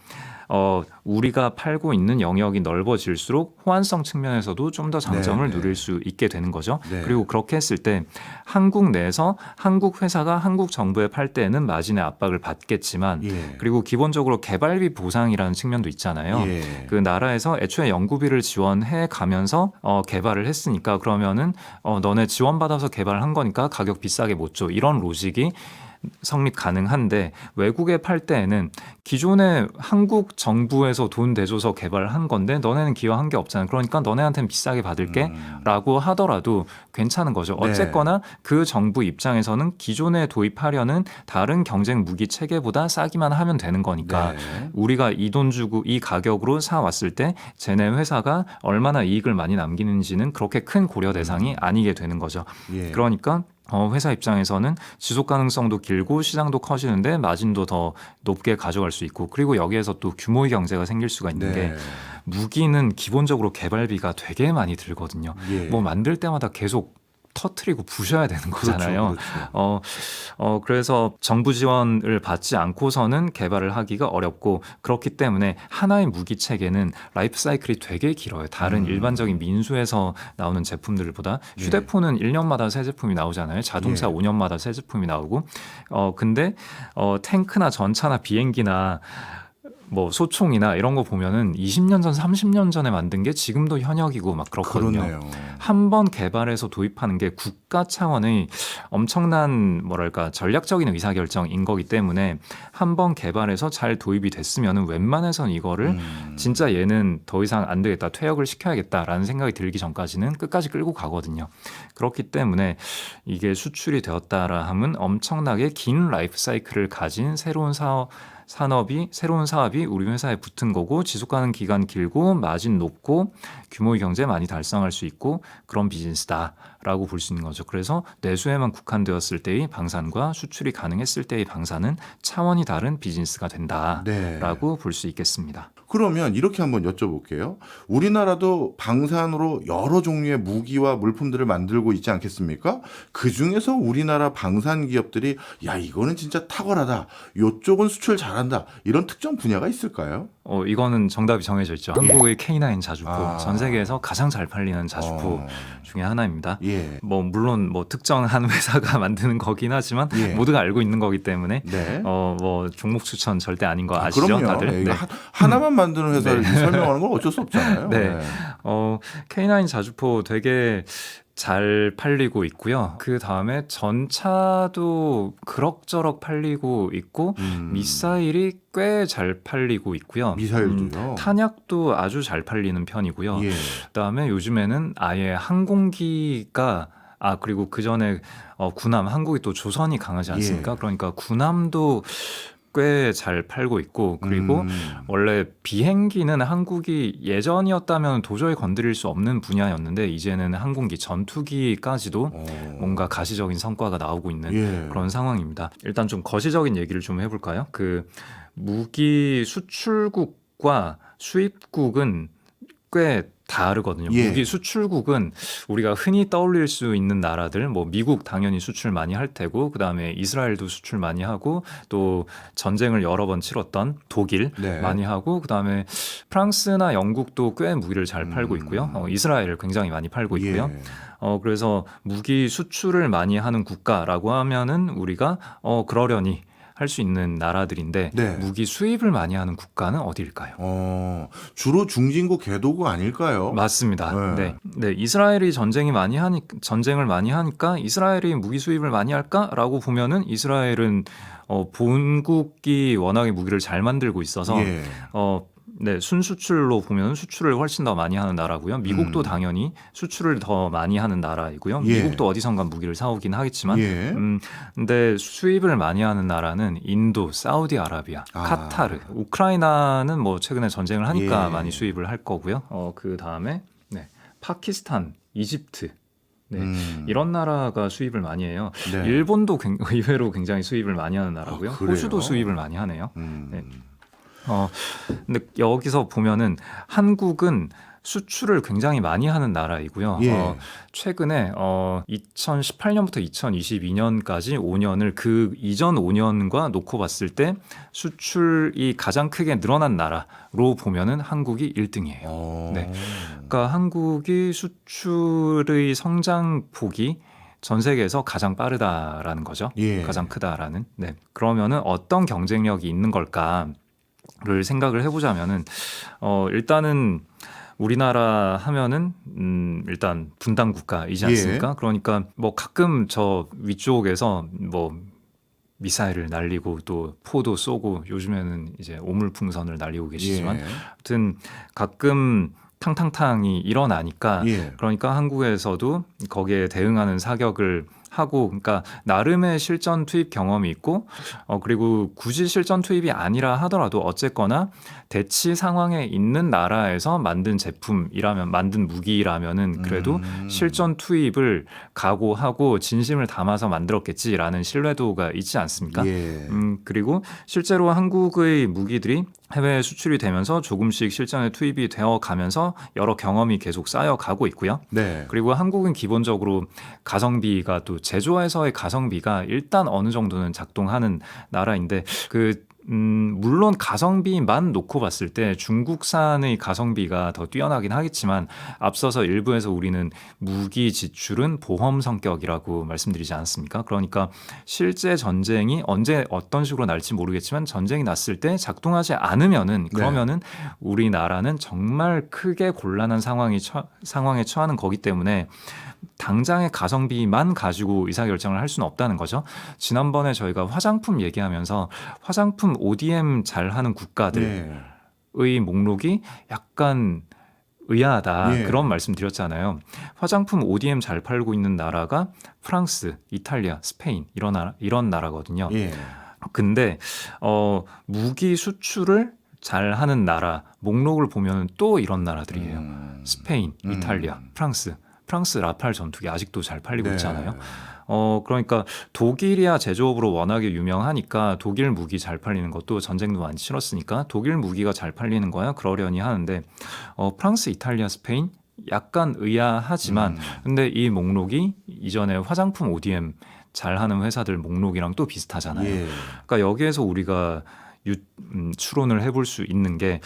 우리가 팔고 있는 영역이 넓어질수록 호환성 측면에서도 좀 더 장점을 네, 네. 누릴 수 있게 되는 거죠. 네. 그리고 그렇게 했을 때 한국 내에서 한국 회사가 한국 정부에 팔 때는 마진의 압박을 받겠지만 예. 그리고 기본적으로 개발비 보상이라는 측면도 있잖아요. 예. 그 나라에서 애초에 연구비를 지원해 가면서 개발을 했으니까 그러면은 너네 지원받아서 개발한 거니까 가격 비싸게 못 줘. 이런 로직이 성립 가능한데 외국에 팔 때에는 기존에 한국 정부에서 돈 대줘서 개발한 건데 너네는 기여한 게 없잖아. 그러니까 너네한테는 비싸게 받을게 라고 하더라도 괜찮은 거죠. 네. 어쨌거나 그 정부 입장에서는 기존에 도입하려는 다른 경쟁 무기 체계보다 싸기만 하면 되는 거니까 네. 우리가 이 돈 주고 이 가격으로 사왔을 때 쟤네 회사가 얼마나 이익을 많이 남기는지는 그렇게 큰 고려 대상이 아니게 되는 거죠. 예. 그러니까 회사 입장에서는 지속 가능성도 길고 시장도 커지는데 마진도 더 높게 가져갈 수 있고 그리고 여기에서 또 규모의 경제가 생길 수가 있는 게 네. 무기는 기본적으로 개발비가 되게 많이 들거든요. 예. 뭐 만들 때마다 계속 터트리고 부셔야 되는 거잖아요. 그렇죠. 그래서 정부 지원을 받지 않고서는 개발을 하기가 어렵고 그렇기 때문에 하나의 무기 체계는 라이프 사이클이 되게 길어요. 다른 일반적인 민수에서 나오는 제품들보다 예. 휴대폰은 1년마다 새 제품이 나오잖아요. 자동차 예. 5년마다 새 제품이 나오고 근데 탱크나 전차나 비행기나 뭐 소총이나 이런 거 보면은 20년 전, 30년 전에 만든 게 지금도 현역이고 막 그렇거든요. 그렇네요. 한 번 개발해서 도입하는 게 국가 차원의 엄청난 뭐랄까 전략적인 의사결정인 거기 때문에 한 번 개발해서 잘 도입이 됐으면은 웬만해선 이거를 진짜 얘는 더 이상 안 되겠다, 퇴역을 시켜야겠다라는 생각이 들기 전까지는 끝까지 끌고 가거든요. 그렇기 때문에 이게 수출이 되었다라 하면 엄청나게 긴 라이프 사이클을 가진 새로운 새로운 사업이 우리 회사에 붙은 거고 지속 가능 기간 길고 마진 높고 규모의 경제 많이 달성할 수 있고 그런 비즈니스다라고 볼 수 있는 거죠. 그래서 내수에만 국한되었을 때의 방산과 수출이 가능했을 때의 방산은 차원이 다른 비즈니스가 된다라고 볼 수 있겠습니다. 그러면 이렇게 한번 여쭤볼게요. 우리나라도 방산으로 여러 종류의 무기와 물품들을 만들고 있지 않겠습니까? 그중에서 우리나라 방산 기업들이 야 이거는 진짜 탁월하다. 이쪽은 수출 잘한다. 이런 특정 분야가 있을까요? 이거는 정답이 정해져 있죠. 한국의 K9 자주포 전 세계에서 가장 잘 팔리는 자주포 중에 하나입니다. 예. 뭐 물론 뭐 특정한 회사가 만드는 거긴 하지만 예. 모두가 알고 있는 거기 때문에 네. 뭐 종목 추천 절대 아닌 거 아시죠, 그럼요. 다들? 네. 하나만 만드는 회사를 설명하는 건 어쩔 수 없잖아요. 네. K9 자주포 되게 잘 팔리고 있고요. 그 다음에 전차도 그럭저럭 팔리고 있고 미사일이 꽤 잘 팔리고 있고요. 미사일도요. 탄약도 아주 잘 팔리는 편이고요. 예. 그다음에 요즘에는 아예 항공기가 그리고 그 전에 군함 한국이 또 조선이 강하지 않습니까? 예. 그러니까 군함도 꽤 잘 팔고 있고 그리고 원래 비행기는 한국이 예전이었다면 도저히 건드릴 수 없는 분야였는데 이제는 항공기 전투기까지도 뭔가 가시적인 성과가 나오고 있는 예. 그런 상황입니다. 일단 좀 거시적인 얘기를 좀 해볼까요? 그 무기 수출국과 수입국은 꽤 다르거든요. 예. 무기 수출국은 우리가 흔히 떠올릴 수 있는 나라들, 뭐 미국 당연히 수출 많이 할 테고, 그 다음에 이스라엘도 수출 많이 하고, 또 전쟁을 여러 번 치렀던 독일 네. 많이 하고, 그 다음에 프랑스나 영국도 꽤 무기를 잘 팔고 있고요. 이스라엘을 굉장히 많이 팔고 있고요. 예. 그래서 무기 수출을 많이 하는 국가라고 하면은 우리가 그러려니 할 수 있는 나라들인데 네. 무기 수입을 많이 하는 국가는 어디일까요? 주로 중진국 개도국 아닐까요? 맞습니다. 네. 네, 이스라엘이 전쟁을 많이 하니까 이스라엘이 무기 수입을 많이 할까라고 보면은 이스라엘은 본국이 워낙에 무기를 잘 만들고 있어서 예. 네, 순수출로 보면 수출을 훨씬 더 많이 하는 나라고요. 미국도 당연히 수출을 더 많이 하는 나라이고요. 예. 미국도 어디선가 무기를 사오긴 하겠지만, 예. 근데 수입을 많이 하는 나라는 인도, 사우디아라비아, 카타르, 우크라이나는 뭐 최근에 전쟁을 하니까 예. 많이 수입을 할 거고요. 그 다음에 파키스탄, 이집트. 네, 이런 나라가 수입을 많이 해요. 네. 일본도 의외로 굉장히 수입을 많이 하는 나라고요. 그래요? 호주도 수입을 많이 하네요. 네. 근데 여기서 보면은 한국은 수출을 굉장히 많이 하는 나라이고요. 예. 최근에 2018년부터 2022년까지 5년을 그 이전 5년과 놓고 봤을 때 수출이 가장 크게 늘어난 나라로 보면은 한국이 1등이에요. 네. 그러니까 한국이 수출의 성장폭이 전 세계에서 가장 빠르다라는 거죠. 예. 가장 크다라는. 네. 그러면은 어떤 경쟁력이 있는 걸까를 생각을 해보자면은 일단은 우리나라 하면은 일단 분단 국가이지 않습니까? 예. 그러니까 뭐 가끔 저 위쪽에서 뭐 미사일을 날리고 또 포도 쏘고 요즘에는 이제 오물풍선을 날리고 계시지만 예. 아무튼 가끔 탕탕탕이 일어나니까 예. 그러니까 한국에서도 거기에 대응하는 사격을 하고 그러니까 나름의 실전 투입 경험이 있고 그리고 굳이 실전 투입이 아니라 하더라도 어쨌거나 대치 상황에 있는 나라에서 만든 제품이라면 만든 무기라면은 그래도 실전 투입을 각오하고 진심을 담아서 만들었겠지라는 신뢰도가 있지 않습니까? 예. 그리고 실제로 한국의 무기들이 해외에 수출이 되면서 조금씩 실전에 투입이 되어 가면서 여러 경험이 계속 쌓여가고 있고요. 네. 그리고 한국은 기본적으로 가성비가 또 제조에서의 가성비가 일단 어느 정도는 작동하는 나라인데 물론 가성비만 놓고 봤을 때 중국산의 가성비가 더 뛰어나긴 하겠지만 앞서서 일부에서 우리는 무기 지출은 보험 성격이라고 말씀드리지 않았습니까? 그러니까 실제 전쟁이 언제 어떤 식으로 날지 모르겠지만 전쟁이 났을 때 작동하지 않으면은 그러면은 우리나라는 정말 크게 곤란한 상황에 처하는 거기 때문에 당장의 가성비만 가지고 의사결정을 할 수는 없다는 거죠. 지난번에 저희가 화장품 얘기하면서 화장품 ODM 잘하는 국가들의 목록이 약간 의아하다 그런 말씀 드렸잖아요. 화장품 ODM 잘 팔고 있는 나라가 프랑스, 이탈리아, 스페인 이런 나라거든요. 근데 무기 수출을 잘하는 나라 목록을 보면 또 이런 나라들이에요. 스페인, 이탈리아, 프랑스 라팔 전투기 아직도 잘 팔리고 있잖아요. 그러니까 독일이야 제조업으로 워낙에 유명하니까 독일 무기 잘 팔리는 것도 전쟁도 많이 치렀으니까 독일 무기가 잘 팔리는 거야 그러려니 하는데 프랑스, 이탈리아, 스페인 약간 의아하지만 근데 이 목록이 이전에 화장품 ODM 잘하는 회사들 목록이랑 또 비슷하잖아요. 그러니까 여기에서 우리가 추론을 해볼 수 있는 게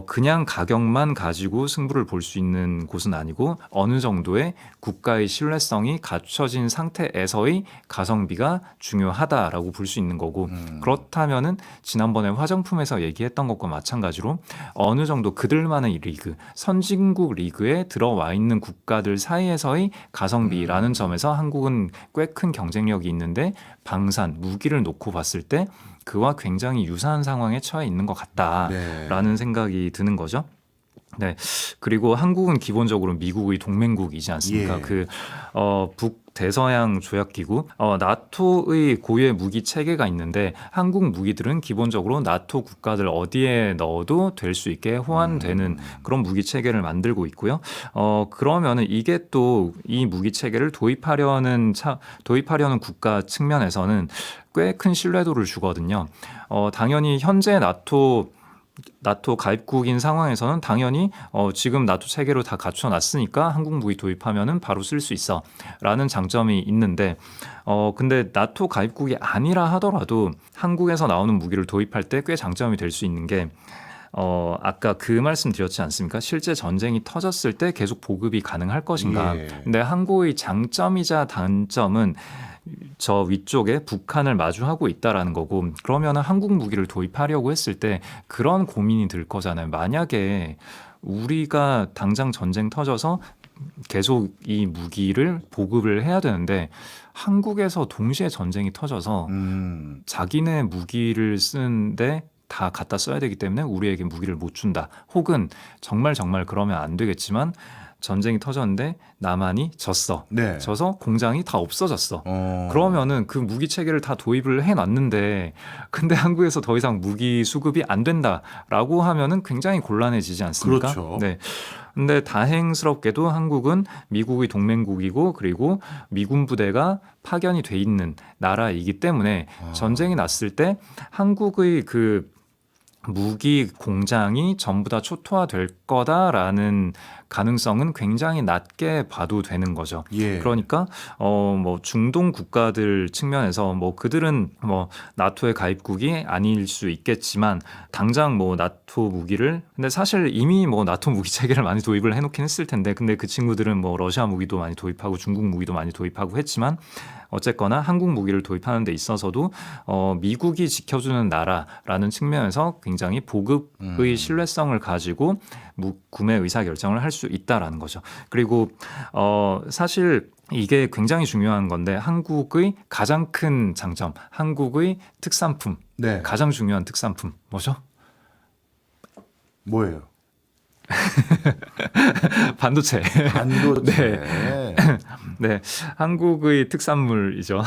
그냥 가격만 가지고 승부를 볼 수 있는 곳은 아니고 어느 정도의 국가의 신뢰성이 갖춰진 상태에서의 가성비가 중요하다라고 볼 수 있는 거고 그렇다면은 지난번에 화장품에서 얘기했던 것과 마찬가지로 어느 정도 그들만의 리그, 선진국 리그에 들어와 있는 국가들 사이에서의 가성비라는 점에서 한국은 꽤 큰 경쟁력이 있는데 방산, 무기를 놓고 봤을 때 그와 굉장히 유사한 상황에 처해 있는 것 같다라는 생각이 드는 거죠. 네. 그리고 한국은 기본적으로 미국의 동맹국이지 않습니까? 북대서양 조약기구, 나토의 고유의 무기 체계가 있는데 한국 무기들은 기본적으로 나토 국가들 어디에 넣어도 될 수 있게 호환되는 그런 무기 체계를 만들고 있고요. 그러면은 이게 또 이 무기 체계를 도입하려는 국가 측면에서는 꽤 큰 신뢰도를 주거든요. 당연히 현재 나토 가입국인 상황에서는 당연히 지금 나토 체계로 다 갖춰놨으니까 한국 무기 도입하면은 바로 쓸 수 있어라는 장점이 있는데 근데 나토 가입국이 아니라 하더라도 한국에서 나오는 무기를 도입할 때 꽤 장점이 될 수 있는 게 아까 그 말씀 드렸지 않습니까? 실제 전쟁이 터졌을 때 계속 보급이 가능할 것인가. 근데 한국의 장점이자 단점은 저 위쪽에 북한을 마주하고 있다라는 거고 그러면 한국 무기를 도입하려고 했을 때 그런 고민이 들 거잖아요. 만약에 우리가 당장 전쟁 터져서 계속 이 무기를 보급을 해야 되는데 한국에서 동시에 전쟁이 터져서 자기네 무기를 쓰는데 다 갖다 써야 되기 때문에 우리에게 무기를 못 준다. 혹은 정말 그러면 안 되겠지만 전쟁이 터졌는데 남한이 졌어. 져서 공장이 다 없어졌어. 그러면은 그 무기 체계를 다 도입을 해놨는데 근데 한국에서 더 이상 무기 수급이 안 된다라고 하면은 굉장히 곤란해지지 않습니까? 그렇죠. 네. 근데 다행스럽게도 한국은 미국의 동맹국이고 그리고 미군 부대가 파견이 돼 있는 나라이기 때문에 전쟁이 났을 때 한국의 무기 공장이 전부 다 초토화될 거다라는 가능성은 굉장히 낮게 봐도 되는 거죠. 그러니까 뭐 중동 국가들 측면에서 뭐 그들은 뭐 나토의 가입국이 아닐 수 있겠지만 당장 뭐 나토 무기를 근데 사실 이미 뭐 나토 무기 체계를 많이 도입을 해놓긴 했을 텐데 근데 그 친구들은 뭐 러시아 무기도 많이 도입하고 중국 무기도 많이 도입하고 했지만 어쨌거나 한국 무기를 도입하는 데 있어서도 미국이 지켜주는 나라라는 측면에서 굉장히 보급의 신뢰성을 가지고 구매 의사결정을 할 수 있다라는 거죠. 그리고 사실 이게 굉장히 중요한 건데 한국의 가장 큰 장점, 한국의 특산품, 네. 가장 중요한 특산품 뭐죠? 뭐예요? 반도체. 반도체. 네, 한국의 특산물이죠.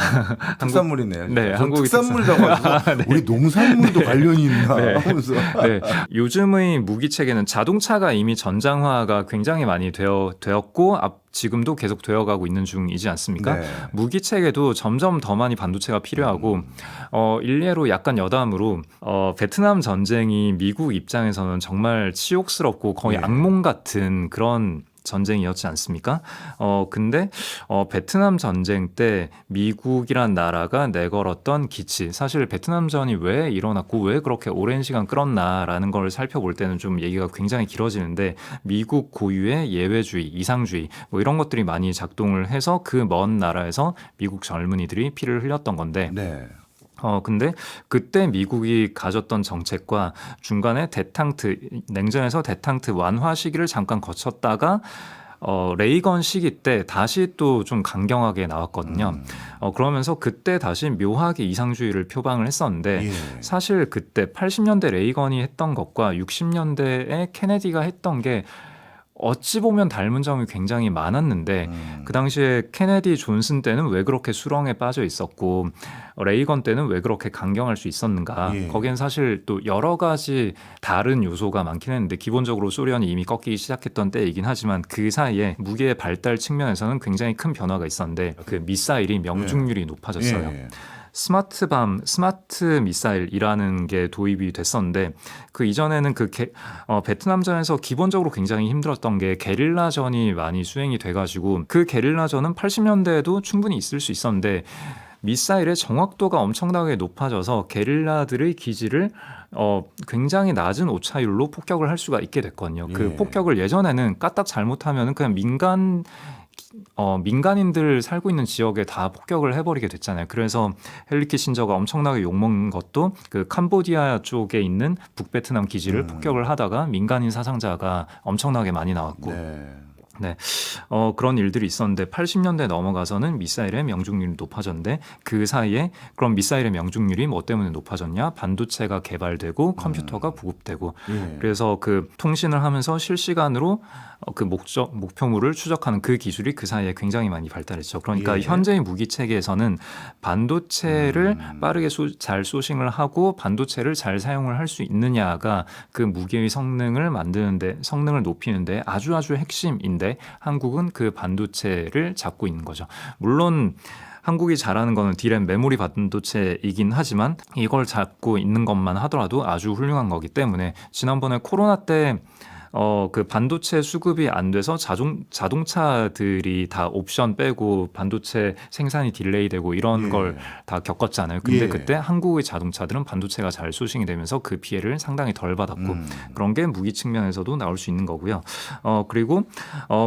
특산물이네요. 네, 저 한국의 특산물이라고 하셔서 네. 우리 농산물도 관련이 있나 네. 하면서. 네, 요즘의 무기 체계는 자동차가 이미 전장화가 굉장히 많이 되었고 지금도 계속 되어가고 있는 중이지 않습니까? 네. 무기 체계도 점점 더 많이 반도체가 필요하고 일례로 약간 여담으로 베트남 전쟁이 미국 입장에서는 정말 치욕스럽고 거의 예. 악몽 같은 그런 전쟁이었지 않습니까? 근데 베트남 전쟁 때 미국이란 나라가 내걸었던 기치, 사실 베트남전이 왜 일어났고 왜 그렇게 오랜 시간 끌었나라는 걸 살펴볼 때는 좀 얘기가 굉장히 길어지는데 미국 고유의 예외주의, 이상주의 뭐 이런 것들이 많이 작동을 해서 그 먼 나라에서 미국 젊은이들이 피를 흘렸던 건데 네. 근데 그때 미국이 가졌던 정책과 중간에 냉전에서 데탕트 완화 시기를 잠깐 거쳤다가 레이건 시기 때 다시 또 좀 강경하게 나왔거든요. 그러면서 그때 다시 묘하게 이상주의를 표방을 했었는데 예. 사실 그때 80년대 레이건이 했던 것과 60년대에 케네디가 했던 게 어찌 보면 닮은 점이 굉장히 많았는데 그 당시에 케네디 존슨 때는 왜 그렇게 수렁에 빠져 있었고 레이건 때는 왜 그렇게 강경할 수 있었는가. 예. 거기엔 사실 또 여러 가지 다른 요소가 많긴 했는데 기본적으로 소련이 이미 꺾이기 시작했던 때이긴 하지만 그 사이에 무기의 발달 측면에서는 굉장히 큰 변화가 있었는데 그 미사일이 명중률이 높아졌어요. 예. 스마트 미사일이라는 게 도입이 됐었는데 그 이전에는 베트남전에서 기본적으로 굉장히 힘들었던 게 게릴라전이 많이 수행이 돼가지고 그 게릴라전은 80년대에도 충분히 있을 수 있었는데 미사일의 정확도가 엄청나게 높아져서 게릴라들의 기지를 굉장히 낮은 오차율로 폭격을 할 수가 있게 됐거든요. 그 예. 폭격을 예전에는 까딱 잘못하면 그냥 민간인들 살고 있는 지역에 다 폭격을 해버리게 됐잖아요. 그래서 헨리 키신저가 엄청나게 욕먹는 것도 그 캄보디아 쪽에 있는 북베트남 기지를 폭격을 하다가 민간인 사상자가 엄청나게 많이 나왔고 네. 그런 일들이 있었는데 80년대 넘어가서는 미사일의 명중률이 높아졌는데 그 사이에 그럼 미사일의 명중률이 뭐 때문에 높아졌냐? 반도체가 개발되고 컴퓨터가 보급되고 예. 그래서 그 통신을 하면서 실시간으로 그 목표물을 추적하는 그 기술이 그 사이에 굉장히 많이 발달했죠. 그러니까 예. 현재의 무기 체계에서는 반도체를 빠르게 잘 소싱을 하고 반도체를 잘 사용을 할 수 있느냐가 그 무기의 성능을 높이는데 아주 핵심인데 한국은 그 반도체를 잡고 있는 거죠. 물론 한국이 잘하는 거는 디램 메모리 반도체이긴 하지만 이걸 잡고 있는 것만 하더라도 아주 훌륭한 거기 때문에 지난번에 코로나 때 그 반도체 수급이 안 돼서 자동차들이 다 옵션 빼고 반도체 생산이 딜레이되고 이런 예. 걸 다 겪었잖아요. 근데 예. 그때 한국의 자동차들은 반도체가 잘 소싱이 되면서 그 피해를 상당히 덜 받았고 그런 게 무기 측면에서도 나올 수 있는 거고요. 그리고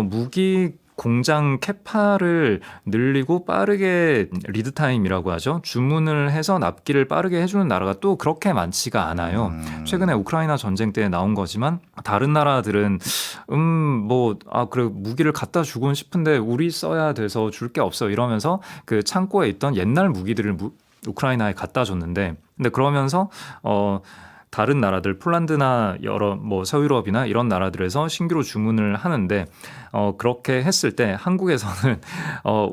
무기 공장 캐파를 늘리고 빠르게 리드 타임이라고 하죠. 주문을 해서 납기를 빠르게 해주는 나라가 또 그렇게 많지가 않아요. 최근에 우크라이나 전쟁 때 나온 거지만 다른 나라들은 그래 무기를 갖다 주곤 싶은데 우리 써야 돼서 줄 게 없어 이러면서 그 창고에 있던 옛날 무기들을 우크라이나에 갖다 줬는데 근데 그러면서 다른 나라들 폴란드나 서유럽이나 이런 나라들에서 신규로 주문을 하는데 그렇게 했을 때 한국에서는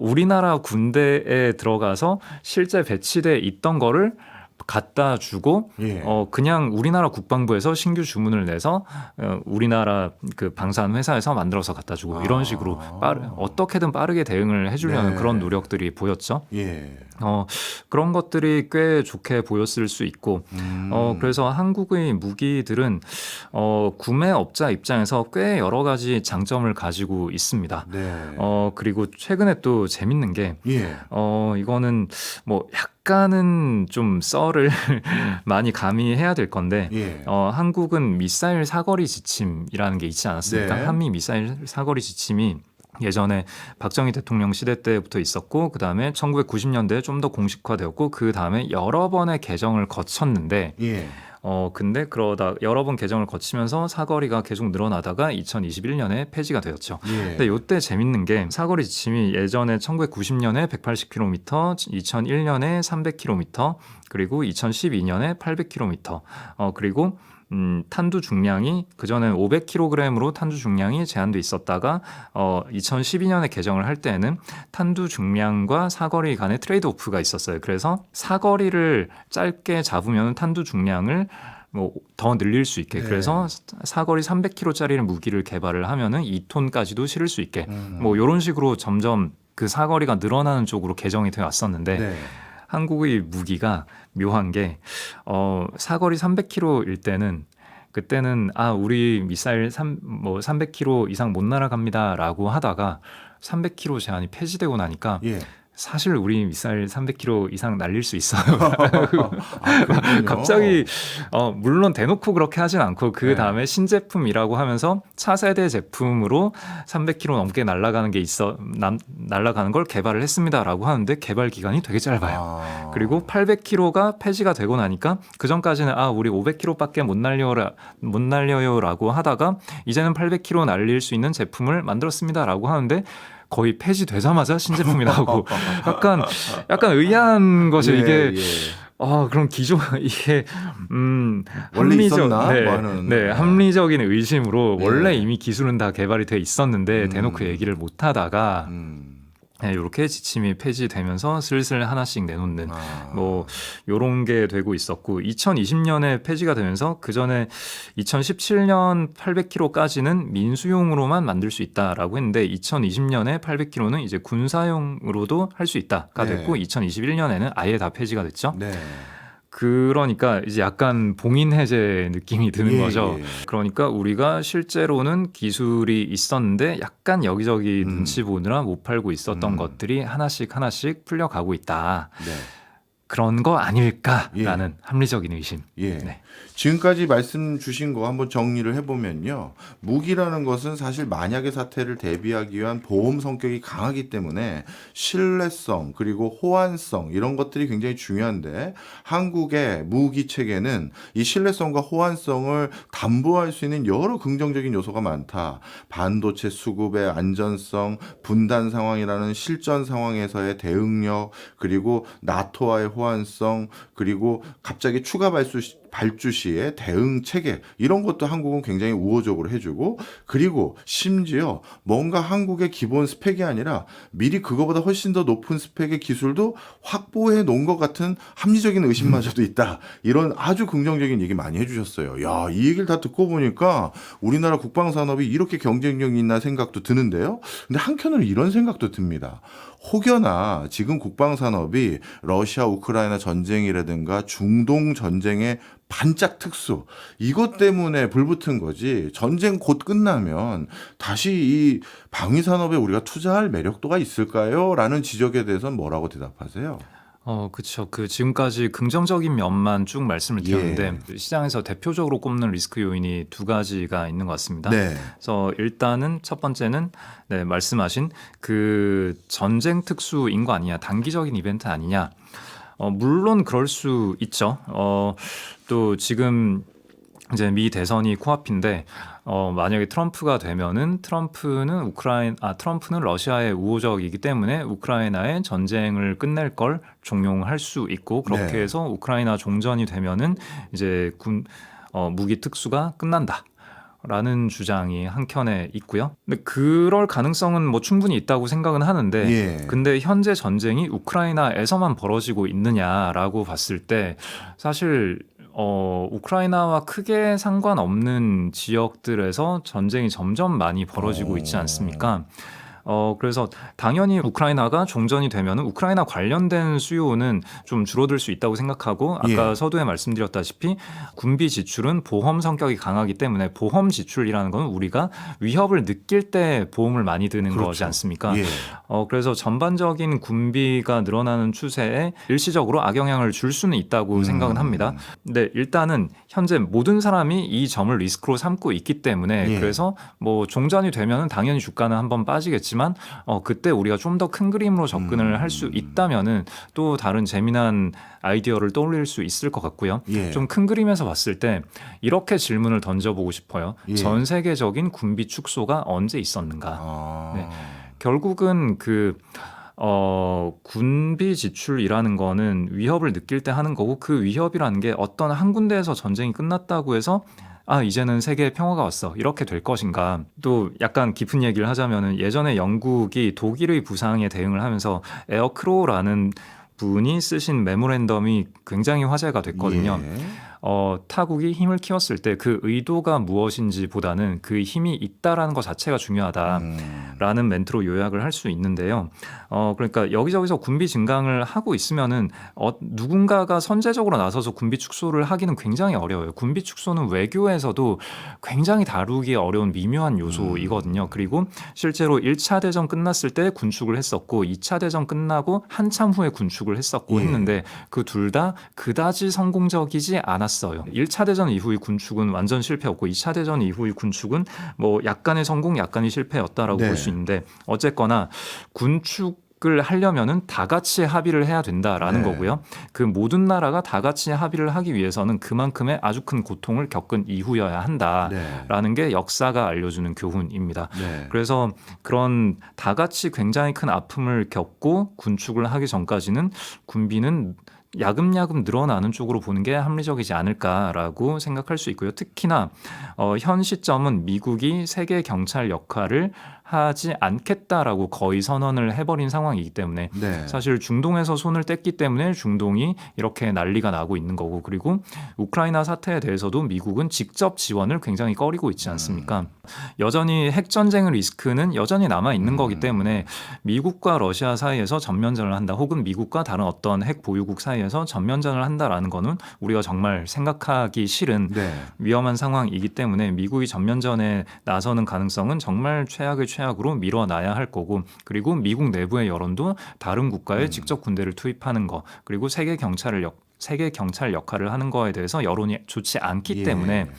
우리나라 군대에 들어가서 실제 배치돼 있던 거를 갖다 주고 예. 그냥 우리나라 국방부에서 신규 주문을 내서 우리나라 그 방산 회사에서 만들어서 갖다 주고 이런 식으로 어떻게든 빠르게 대응을 해주려는 네. 그런 노력들이 보였죠. 예. 그런 것들이 꽤 좋게 보였을 수 있고 그래서 한국의 무기들은 구매업자 입장에서 꽤 여러 가지 장점을 가지고 있습니다. 네. 그리고 최근에 또 재밌는 게 예. 이거는 뭐 약간은 좀 썰을 많이 가미해야 될 건데 예. 한국은 미사일 사거리 지침이라는 게 있지 않았습니까? 네. 한미 미사일 사거리 지침이 예전에 박정희 대통령 시대 때부터 있었고 그 다음에 1990년대에 좀 더 공식화되었고 그 다음에 여러 번의 개정을 거쳤는데 예. 근데 그러다 여러 번 개정을 거치면서 사거리가 계속 늘어나다가 2021년에 폐지가 되었죠. 예. 근데 이때 재밌는 게 사거리 지침이 예전에 1990년에 180km, 2001년에 300km, 그리고 2012년에 800km, 그리고 탄두 중량이 그전에는 500kg으로 탄두 중량이 제한돼 있었다가 2012년에 개정을 할 때는 탄두 중량과 사거리 간의 트레이드 오프가 있었어요. 그래서 사거리를 짧게 잡으면 탄두 중량을 뭐 더 늘릴 수 있게 네. 그래서 사거리 300kg짜리 무기를 개발을 하면은 2톤까지도 실을 수 있게 뭐 이런 식으로 점점 그 사거리가 늘어나는 쪽으로 개정이 되어 왔었는데 네. 한국의 무기가 묘한 게 사거리 300km일 때는 그때는 우리 미사일 300km 이상 못 날아갑니다라고 하다가 300km 제한이 폐지되고 나니까 예. 사실 우리 미사일 300km 이상 날릴 수 있어요. 그렇군요. 갑자기 물론 대놓고 그렇게 하진 않고 그 다음에 신제품이라고 하면서 차세대 제품으로 300km 넘게 날아가는 게 날아가는 걸 개발을 했습니다라고 하는데 개발 기간이 되게 짧아요. 그리고 800km가 폐지가 되고 나니까 그 전까지는 우리 500km밖에 못 날려요라고 하다가 이제는 800km 날릴 수 있는 제품을 만들었습니다라고 하는데 거의 폐지되자마자 신제품이 나오고 약간 의아한 것이 이게 그럼 이게 원래 있었나? 합리적인 의심으로 원래 이미 기술은 다 개발이 돼 있었는데 대놓고 얘기를 못 하다가 이렇게 지침이 폐지되면서 슬슬 하나씩 내놓는 뭐 요런 게 되고 있었고 2020년에 폐지가 되면서 그 전에 2017년 800km까지는 민수용으로만 만들 수 있다라고 했는데 2020년에 800km는 이제 군사용으로도 할 수 있다가 됐고 2021년에는 아예 다 폐지가 됐죠. 네. 그러니까 이제 약간 봉인 해제 느낌이 드는 거죠. 그러니까 우리가 실제로는 기술이 있었는데 약간 여기저기 눈치 보느라 못 팔고 있었던 것들이 하나씩 풀려가고 있다. 네. 그런 거 아닐까라는 합리적인 의심. 네. 지금까지 말씀 주신 거 한번 정리를 해보면요. 무기라는 것은 사실 만약의 사태를 대비하기 위한 보험 성격이 강하기 때문에 신뢰성 그리고 호환성 이런 것들이 굉장히 중요한데 한국의 무기 체계는 이 신뢰성과 호환성을 담보할 수 있는 여러 긍정적인 요소가 많다. 반도체 수급의 안전성, 분단 상황이라는 실전 상황에서의 대응력, 그리고 나토와의 호환성, 그리고 갑자기 추가 발주 시의 대응 체계 이런 것도 한국은 굉장히 우호적으로 해주고 그리고 심지어 뭔가 한국의 기본 스펙이 아니라 미리 그거보다 훨씬 더 높은 스펙의 기술도 확보해 놓은 것 같은 합리적인 의심마저도 있다. 이런 아주 긍정적인 얘기 많이 해주셨어요. 야, 이 얘기를 다 듣고 보니까 우리나라 국방산업이 이렇게 경쟁력이 있나 생각도 드는데요. 근데 한편으로 이런 생각도 듭니다. 혹여나 지금 국방산업이 러시아 우크라이나 전쟁이라든가 중동 전쟁의 반짝 특수 이것 때문에 불붙은 거지 전쟁 곧 끝나면 다시 이 방위산업에 우리가 투자할 매력도가 있을까요? 라는 지적에 대해서는 뭐라고 대답하세요? 그렇죠. 지금까지 긍정적인 면만 쭉 말씀을 드렸는데 시장에서 대표적으로 꼽는 리스크 요인이 두 가지가 있는 것 같습니다. 그래서 일단은 첫 번째는 말씀하신 그 전쟁 특수인 거 아니냐, 단기적인 이벤트 아니냐. 물론 그럴 수 있죠. 또 지금 이제 미 대선이 코앞인데 만약에 트럼프가 되면은 트럼프는 러시아의 우호적이기 때문에 우크라이나의 전쟁을 끝낼 걸 종용할 수 있고 그렇게 해서 우크라이나 종전이 되면은 이제 무기 특수가 끝난다. 라는 주장이 한켠에 있고요. 근데 그럴 가능성은 뭐 충분히 있다고 생각은 하는데 근데 현재 전쟁이 우크라이나에서만 벌어지고 있느냐라고 봤을 때 사실 우크라이나와 크게 상관없는 지역들에서 전쟁이 점점 많이 벌어지고 있지 않습니까? 그래서 당연히 우크라이나가 종전이 되면 우크라이나 관련된 수요는 좀 줄어들 수 있다고 생각하고 아까 서두에 말씀드렸다시피 군비 지출은 보험 성격이 강하기 때문에 보험 지출이라는 건 우리가 위협을 느낄 때 보험을 많이 드는 거지 않습니까? 그래서 전반적인 군비가 늘어나는 추세에 일시적으로 악영향을 줄 수는 있다고 생각은 합니다. 근데 일단은 현재 모든 사람이 이 점을 리스크로 삼고 있기 때문에 그래서 뭐 종전이 되면 당연히 주가는 한번 빠지겠지만 있지만 그때 우리가 좀 더 큰 그림으로 접근을 할 수 있다면은 또 다른 재미난 아이디어를 떠올릴 수 있을 것 같고요. 예. 좀 큰 그림에서 봤을 때 이렇게 질문을 던져보고 싶어요. 예. 전 세계적인 군비 축소가 언제 있었는가? 아. 네. 결국은 군비 지출이라는 거는 위협을 느낄 때 하는 거고, 그 위협이라는 게 어떤 한 군데에서 전쟁이 끝났다고 해서 이제는 세계에 평화가 왔어, 이렇게 될 것인가. 또 약간 깊은 얘기를 하자면은 예전에 영국이 독일의 부상에 대응을 하면서 에어크로우라는 분이 쓰신 메모랜덤이 굉장히 화제가 됐거든요. 예. 타국이 힘을 키웠을 때 그 의도가 무엇인지보다는 그 힘이 있다라는 것 자체가 중요하다라는 멘트로 요약을 할 수 있는데요. 그러니까 여기저기서 군비 증강을 하고 있으면은 누군가가 선제적으로 나서서 군비 축소를 하기는 굉장히 어려워요. 군비 축소는 외교에서도 굉장히 다루기 어려운 미묘한 요소이거든요. 그리고 실제로 1차 대전 끝났을 때 군축을 했었고 2차 대전 끝나고 한참 후에 군축을 했었고 했는데 그 둘 다 그다지 성공적이지 않았어요. 1차 대전 이후의 군축은 완전 실패였고 2차 대전 이후의 군축은 뭐 약간의 성공, 약간의 실패였다라고 볼 수 있는데, 어쨌거나 군축을 하려면은 다 같이 합의를 해야 된다라는 거고요. 그 모든 나라가 다 같이 합의를 하기 위해서는 그만큼의 아주 큰 고통을 겪은 이후여야 한다라는 게 역사가 알려주는 교훈입니다. 그래서 그런 다 같이 굉장히 큰 아픔을 겪고 군축을 하기 전까지는 군비는 야금야금 늘어나는 쪽으로 보는 게 합리적이지 않을까라고 생각할 수 있고요. 특히나 현 시점은 미국이 세계 경찰 역할을 하지 않겠다라고 거의 선언을 해버린 상황이기 때문에 사실 중동에서 손을 뗐기 때문에 중동이 이렇게 난리가 나고 있는 거고, 그리고 우크라이나 사태에 대해서도 미국은 직접 지원을 굉장히 꺼리고 있지 않습니까? 여전히 핵전쟁의 리스크는 여전히 남아 있는 거기 때문에 미국과 러시아 사이에서 전면전을 한다, 혹은 미국과 다른 어떤 핵 보유국 사이에서 전면전을 한다라는 거는 우리가 정말 생각하기 싫은 위험한 상황이기 때문에 미국이 전면전에 나서는 가능성은 정말 최악으로 밀어놔야 할 거고, 그리고 미국 내부의 여론도 다른 국가에 직접 군대를 투입하는 거, 그리고 세계 경찰 역할을 하는 거에 대해서 여론이 좋지 않기 때문에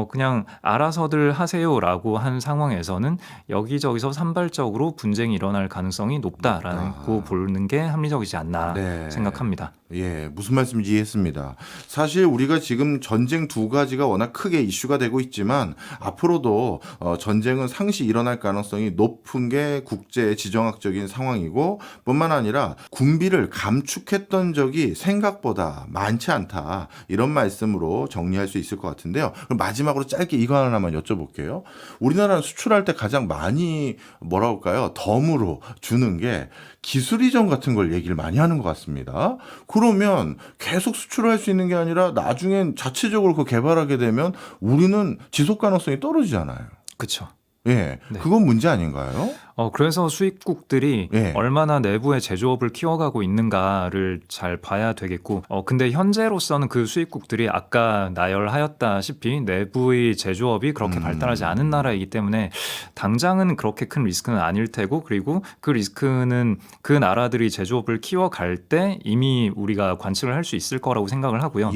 그냥 알아서들 하세요라고 한 상황에서는 여기저기서 산발적으로 분쟁이 일어날 가능성이 높다라고 보는 게 합리적이지 않나 생각합니다. 예, 무슨 말씀인지 이해했습니다. 사실 우리가 지금 전쟁 두 가지가 워낙 크게 이슈가 되고 있지만 앞으로도 전쟁은 상시 일어날 가능성이 높은 게 국제 지정학적인 상황이고, 뿐만 아니라 군비를 감축했던 적이 생각보다 많지 않다, 이런 말씀으로 정리할 수 있을 것 같은데요. 그럼 마지막으로 짧게 이거 하나만 여쭤볼게요. 우리나라는 수출할 때 가장 많이 뭐라고 할까요? 덤으로 주는 게 기술 이전 같은 걸 얘기를 많이 하는 것 같습니다. 그러면 계속 수출을 할 수 있는 게 아니라 나중엔 자체적으로 그 개발하게 되면 우리는 지속 가능성이 떨어지잖아요. 그렇죠. 예, 그건 문제 아닌가요? 그래서 수입국들이 얼마나 내부의 제조업을 키워가고 있는가를 잘 봐야 되겠고, 근데 현재로서는 그 수입국들이 아까 나열하였다시피 내부의 제조업이 그렇게 발달하지 않은 나라이기 때문에 당장은 그렇게 큰 리스크는 아닐 테고, 그리고 그 리스크는 그 나라들이 제조업을 키워갈 때 이미 우리가 관측을 할 수 있을 거라고 생각을 하고요.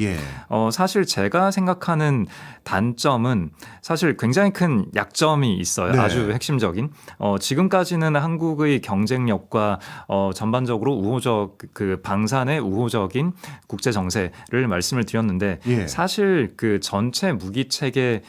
사실 제가 생각하는 단점은 사실 굉장히 큰 약점이 있어요. 아주 핵심적인. 지금까지는 한국의 경쟁력과 전반적으로 그 방산의 우호적인 국제 정세를 말씀을 드렸는데, 사실 그 전체 무기 체계,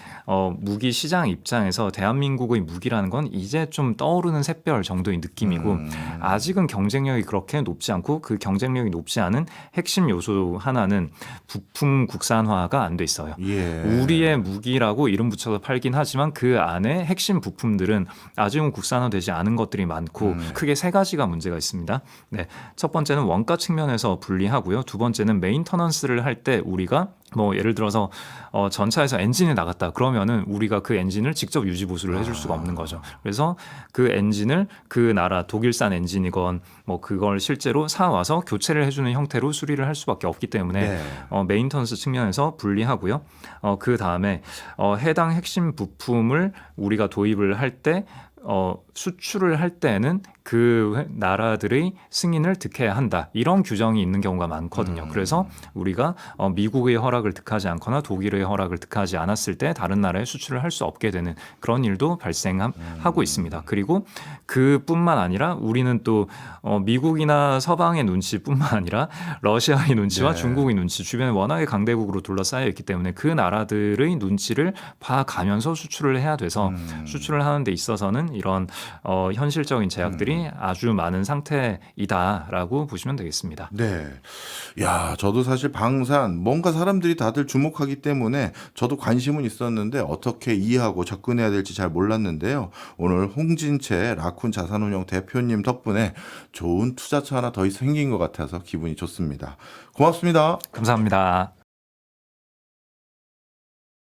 무기 시장 입장에서 대한민국의 무기라는 건 이제 좀 떠오르는 샛별 정도의 느낌이고, 아직은 경쟁력이 그렇게 높지 않고, 그 경쟁력이 높지 않은 핵심 요소 하나는 부품 국산화가 안 돼 있어요. 우리의 무기라고 이름 붙여서 팔긴 하지만 그 안에 핵심 부품들은 아직은 국산화되지 않은 것들이 많고, 크게 세 가지가 문제가 있습니다. 첫 번째는 원가 측면에서 불리하고요. 두 번째는 메인터넌스를 할 때 우리가 뭐 예를 들어서 전차에서 엔진이 나갔다 그러면은 우리가 그 엔진을 직접 유지 보수를 해줄 수가 없는 거죠. 그래서 그 엔진을 그 나라 독일산 엔진이건 뭐 그걸 실제로 사와서 교체를 해주는 형태로 수리를 할 수밖에 없기 때문에 메인터넌스 측면에서 불리하고요. 그 다음에 해당 핵심 부품을 우리가 도입을 할 때 수출을 할 때는 그 나라들의 승인을 득해야 한다. 이런 규정이 있는 경우가 많거든요. 그래서 우리가 미국의 허락을 득하지 않거나 독일의 허락을 득하지 않았을 때 다른 나라에 수출을 할 수 없게 되는 그런 일도 발생하고 있습니다. 그리고 그뿐만 아니라 우리는 또 미국이나 서방의 눈치뿐만 아니라 러시아의 눈치와 네. 중국의 눈치, 주변에 워낙에 강대국으로 둘러싸여 있기 때문에 그 나라들의 눈치를 봐가면서 수출을 해야 돼서 수출을 하는 데 있어서는 이런 현실적인 제약들이 아주 많은 상태이다라고 보시면 되겠습니다. 네. 야, 저도 사실 방산 뭔가 사람들이 다들 주목하기 때문에 저도 관심은 있었는데 어떻게 이해하고 접근해야 될지 잘 몰랐는데요. 오늘 홍진채 라쿤 자산운용 대표님 덕분에 좋은 투자처 하나 더 생긴 것 같아서 기분이 좋습니다. 고맙습니다. 감사합니다.